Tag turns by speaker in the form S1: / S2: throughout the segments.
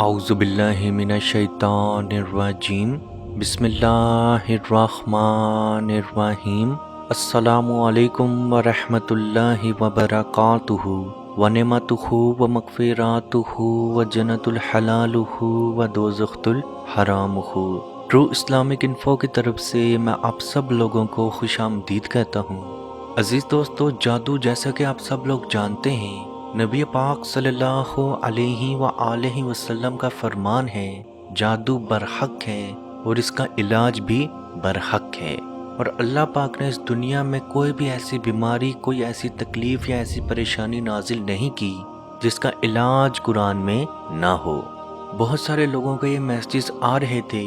S1: اعوذ باللہ من الشیطان الرجیم بسم اللہ الرحمن الرحیم السلام علیکم ورحمۃ اللہ وبرکاتہ ونعمتہ ومغفراتہ وجنت الحلالہ ودوزخ الحرامہ۔ ٹرو اسلامک انفو کی طرف سے میں آپ سب لوگوں کو خوش آمدید کہتا ہوں۔ عزیز دوستو، جادو جیسا کہ آپ سب لوگ جانتے ہیں، نبی پاک صلی اللہ علیہ وآلہ وسلم کا فرمان ہے، جادو برحق ہے اور اس کا علاج بھی برحق ہے، اور اللہ پاک نے اس دنیا میں کوئی بھی ایسی بیماری، کوئی ایسی تکلیف یا ایسی پریشانی نازل نہیں کی جس کا علاج قرآن میں نہ ہو۔ بہت سارے لوگوں کو یہ میسیجز آ رہے تھے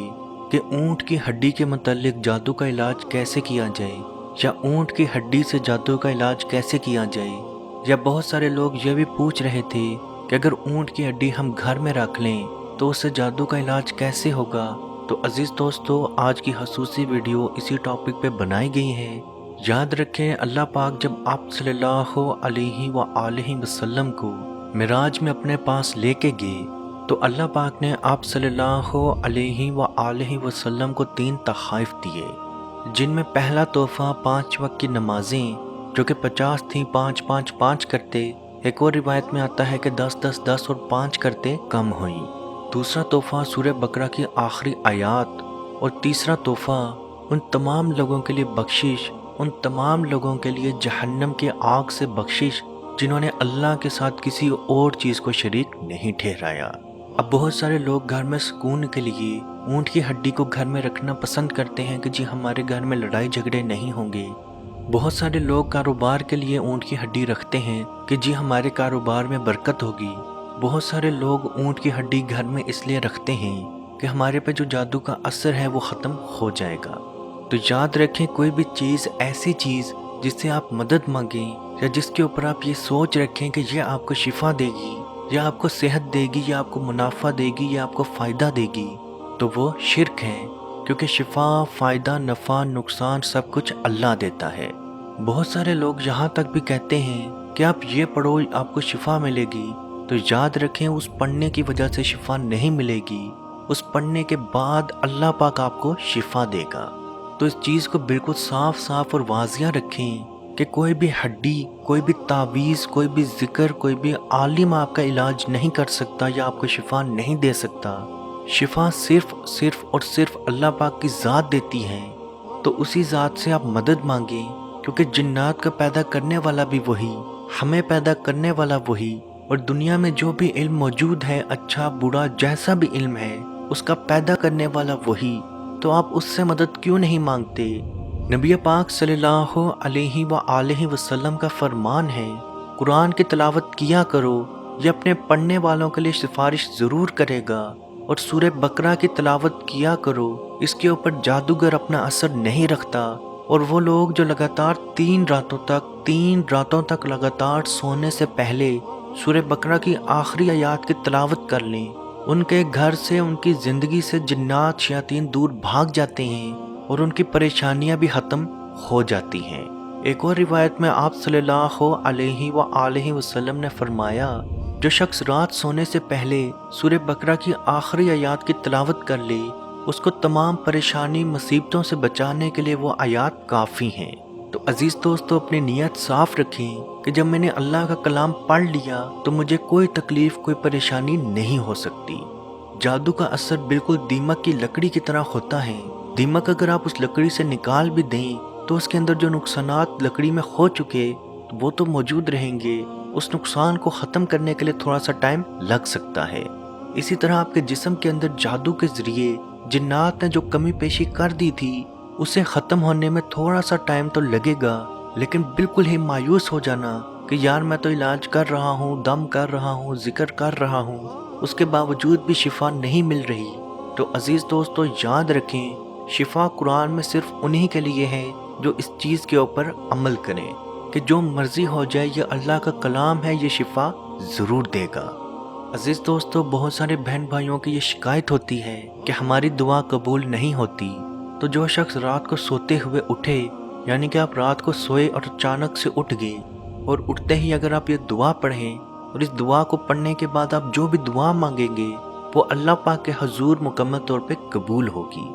S1: کہ اونٹ کی ہڈی کے متعلق جادو کا علاج کیسے کیا جائے، یا اونٹ کی ہڈی سے جادو کا علاج کیسے کیا جائے، یا بہت سارے لوگ یہ بھی پوچھ رہے تھے کہ اگر اونٹ کی ہڈی ہم گھر میں رکھ لیں تو اس سے جادو کا علاج کیسے ہوگا۔ تو عزیز دوستو، آج کی خصوصی ویڈیو اسی ٹاپک پہ بنائی گئی ہے۔ یاد رکھیں، اللہ پاک جب آپ صلی اللہ علیہ وآلہ وسلم کو معراج میں اپنے پاس لے کے گئے تو اللہ پاک نے آپ صلی اللہ علیہ وآلہ وسلم کو 3 تحائف دیے، جن میں پہلا تحفہ 5 وقت کی نمازیں جو کہ 50 تھیں، 5 5 5 کرتے۔ ایک اور روایت میں آتا ہے کہ 10 10 10 اور 5 کرتے کم ہوئی۔ دوسرا تحفہ سورہ بقرہ کی آخری آیات، اور تیسرا تحفہ ان تمام لوگوں کے لیے بخشش، ان تمام لوگوں کے لیے جہنم کی آگ سے بخشش جنہوں نے اللہ کے ساتھ کسی اور چیز کو شریک نہیں ٹھہرایا۔ اب بہت سارے لوگ گھر میں سکون کے لیے اونٹ کی ہڈی کو گھر میں رکھنا پسند کرتے ہیں کہ جی ہمارے گھر میں لڑائی جھگڑے نہیں ہوں گے۔ بہت سارے لوگ کاروبار کے لیے اونٹ کی ہڈی رکھتے ہیں کہ جی ہمارے کاروبار میں برکت ہوگی۔ بہت سارے لوگ اونٹ کی ہڈی گھر میں اس لیے رکھتے ہیں کہ ہمارے پہ جو جادو کا اثر ہے وہ ختم ہو جائے گا۔ تو یاد رکھیں، کوئی بھی چیز، ایسی چیز جس سے آپ مدد مانگیں یا جس کے اوپر آپ یہ سوچ رکھیں کہ یہ آپ کو شفا دے گی، یا آپ کو صحت دے گی، یا آپ کو منافع دے گی، یا آپ کو فائدہ دے گی، تو وہ شرک ہے، کیونکہ شفا، فائدہ، نفع، نقصان سب کچھ اللہ دیتا ہے۔ بہت سارے لوگ یہاں تک بھی کہتے ہیں کہ آپ یہ پڑھو آپ کو شفا ملے گی، تو یاد رکھیں اس پڑھنے کی وجہ سے شفا نہیں ملے گی، اس پڑھنے کے بعد اللہ پاک آپ کو شفا دے گا۔ تو اس چیز کو بالکل صاف صاف اور واضح رکھیں کہ کوئی بھی ہڈی، کوئی بھی تعویذ، کوئی بھی ذکر، کوئی بھی عالم آپ کا علاج نہیں کر سکتا یا آپ کو شفا نہیں دے سکتا۔ شفا صرف اور صرف اللہ پاک کی ذات دیتی ہے۔ تو اسی ذات سے آپ مدد مانگیں، کیونکہ جنات کا پیدا کرنے والا بھی وہی، ہمیں پیدا کرنے والا وہی، اور دنیا میں جو بھی علم موجود ہے، اچھا برا جیسا بھی علم ہے، اس کا پیدا کرنے والا وہی۔ تو آپ اس سے مدد کیوں نہیں مانگتے؟ نبی پاک صلی اللہ علیہ وآلہ وسلم کا فرمان ہے، قرآن کی تلاوت کیا کرو، یہ اپنے پڑھنے والوں کے لیے سفارش ضرور کرے گا، اور سورہ بقرہ کی تلاوت کیا کرو، اس کے اوپر جادوگر اپنا اثر نہیں رکھتا۔ اور وہ لوگ جو لگاتار 3 راتوں تک لگاتار سونے سے پہلے سورہ بقرہ کی آخری آیات کی تلاوت کر لیں، ان کے گھر سے، ان کی زندگی سے جنات، شیاطین دور بھاگ جاتے ہیں، اور ان کی پریشانیاں بھی ختم ہو جاتی ہیں۔ ایک اور روایت میں آپ صلی اللہ علیہ وآلہ وسلم نے فرمایا، جو شخص رات سونے سے پہلے سورہ بقرہ کی آخری آیات کی تلاوت کر لے، اس کو تمام پریشانی، مصیبتوں سے بچانے کے لیے وہ آیات کافی ہیں۔ تو عزیز دوستو، اپنی نیت صاف رکھیں کہ جب میں نے اللہ کا کلام پڑھ لیا تو مجھے کوئی تکلیف، کوئی پریشانی نہیں ہو سکتی۔ جادو کا اثر بالکل دیمک کی لکڑی کی طرح ہوتا ہے۔ دیمک اگر آپ اس لکڑی سے نکال بھی دیں تو اس کے اندر جو نقصانات لکڑی میں ہو چکے وہ تو موجود رہیں گے، اس نقصان کو ختم کرنے کے لیے تھوڑا سا ٹائم لگ سکتا ہے۔ اسی طرح آپ کے جسم کے اندر جادو کے ذریعے جنات نے جو کمی پیشی کر دی تھی، اسے ختم ہونے میں تھوڑا سا ٹائم تو لگے گا، لیکن بالکل ہی مایوس ہو جانا کہ یار میں تو علاج کر رہا ہوں، دم کر رہا ہوں، ذکر کر رہا ہوں، اس کے باوجود بھی شفا نہیں مل رہی، تو عزیز دوستو یاد رکھیں، شفا قرآن میں صرف انہی کے لیے ہے جو اس چیز کے اوپر عمل کریں کہ جو مرضی ہو جائے، یہ اللہ کا کلام ہے، یہ شفا ضرور دے گا۔ عزیز دوستو، بہت سارے بہن بھائیوں کی یہ شکایت ہوتی ہے کہ ہماری دعا قبول نہیں ہوتی۔ تو جو شخص رات کو سوتے ہوئے اٹھے، یعنی کہ آپ رات کو سوئے اور اچانک سے اٹھ گئے، اور اٹھتے ہی اگر آپ یہ دعا پڑھیں، اور اس دعا کو پڑھنے کے بعد آپ جو بھی دعا مانگیں گے وہ اللہ پاک کے حضور مکمل طور پہ قبول ہوگی۔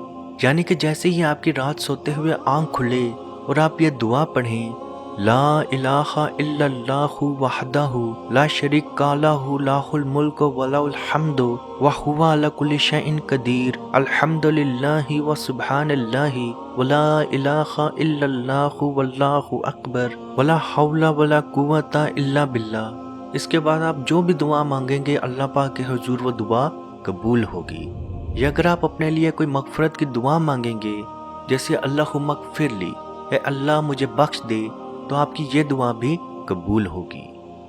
S1: یعنی کہ جیسے ہی آپ کی رات سوتے ہوئے آنکھ کھلے اور آپ یہ دعا پڑھیں، لا الہ الا اللہ وحدہ لا شریک لہ لہ الملک ولہ الحمد وہو علی کل شیء قدیر الحمد للہ وسبحان اللہ ولا الہ الا اللہ واللہ اکبر ولا حول ولا قوۃ الا باللہ، اس کے بعد آپ جو بھی دعا مانگیں گے اللہ پاک کے حضور وہ دعا قبول ہوگی۔ یا اگر آپ اپنے لیے کوئی مغفرت کی دعا مانگیں گے، جیسے اللہم اغفر لی، اے اللہ مجھے بخش دے، تو آپ کی یہ دعا بھی قبول ہوگی۔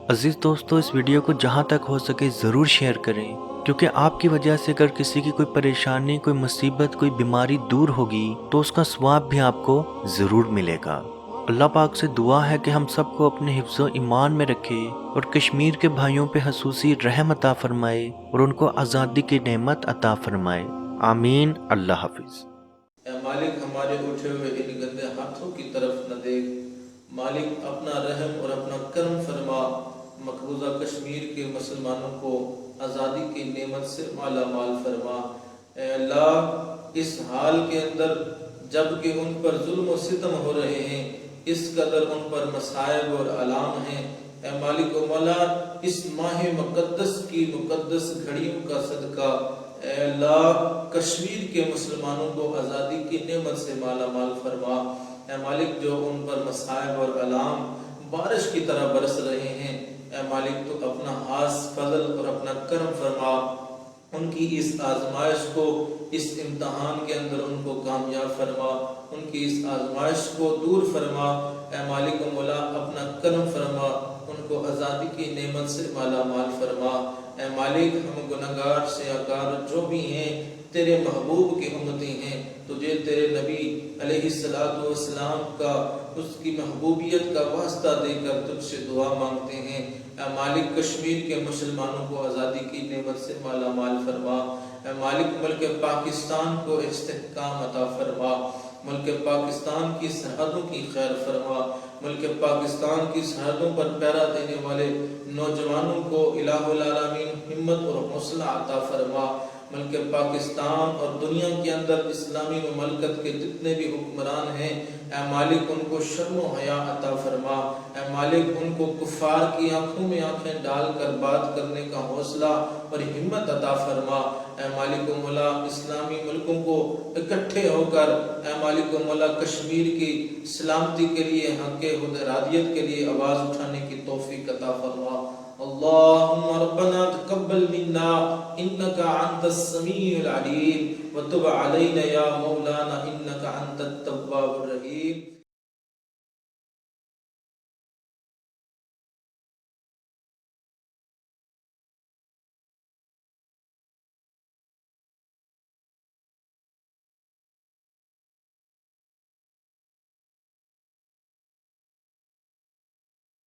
S1: عزیز دوستو، اس ویڈیو کو جہاں تک ہو سکے ضرور شیئر کریں، کیونکہ آپ کی وجہ سے اگر کسی کی کوئی پریشانی، کوئی مصیبت، کوئی بیماری دور ہوگی تو اس کا ثواب بھی آپ کو ضرور ملے گا۔ اللہ پاک سے دعا ہے کہ ہم سب کو اپنے حفظ و ایمان میں رکھے اور کشمیر کے بھائیوں پہ خصوصی رحم عطا فرمائے اور ان کو آزادی کی نعمت عطا فرمائے، آمین۔ اللہ حافظ۔
S2: اے مالک، ہمارے اٹھے ہوئے ان گندے ہاتھوں کی طرف نہ دیکھ، مالک اپنا رحم اور اپنا کرم فرما، مقبوضہ کشمیر کے مسلمانوں کو آزادی کی نعمت سے مالا مال فرما۔ اے اللہ، اس حال کے اندر جب کہ ان پر ظلم و ستم ہو رہے ہیں، اس قدر ان پر مصائب اور آلام ہیں، اے مالک و مولا، اس ماہ مقدس کی مقدس گھڑیوں کا صدقہ اے اللہ کشمیر کے مسلمانوں کو آزادی کی نعمت سے مالا مال فرما۔ اے مالک، جو ان پر مصائب اور آلام بارش کی طرح برس رہے ہیں، اے مالک تو اپنا خاص فضل اور اپنا کرم فرما، ان کی اس آزمائش کو، اس امتحان کے اندر ان کو کامیاب فرما، ان کی اس آزمائش کو دور فرما۔ اے مالک و مولا، اپنا کرم فرما، ان کو آزادی کی نعمت سے مالا مال فرما۔ اے مالک، ہم گناہگار سیاکار جو بھی ہیں تیرے محبوب کی امتی ہیں، تجھے تیرے نبی علیہ السلام کا، اس کی محبوبیت کا واسطہ دے کر تجھ سے دعا مانگتے ہیں۔ اے مالک، کشمیر کے مسلمانوں کو آزادی کی نعمت سے مالا مال فرما۔ اے مالک، ملک پاکستان کو استحکام عطا فرما، ملک پاکستان کی سرحدوں کی خیر فرما، ملک پاکستان کی سرحدوں پر پہرا دینے والے نوجوانوں کو الہ العالمین ہمت اور حوصلہ عطا فرما۔ ملک پاکستان اور دنیا کے اندر اسلامی مملکت کے جتنے بھی حکمران ہیں، اے مالک ان کو شرم و حیا عطا فرما۔ اے مالک، ان کو کفار کی آنکھوں میں آنکھیں ڈال کر بات کرنے کا حوصلہ اور ہمت عطا فرما۔ اے مالک و مولا، اسلامی ملکوں کو اکٹھے ہو کر اے مالک و مولا کشمیر کی سلامتی کے لیے، حق حدرادیت کے لیے آواز اٹھانے کی توفیق عطا فرما۔ اللہم ربنا تقبل منا انکا انت السمیع العلیم وتب علینا یا مولانا انکا انت التواب الرحیم۔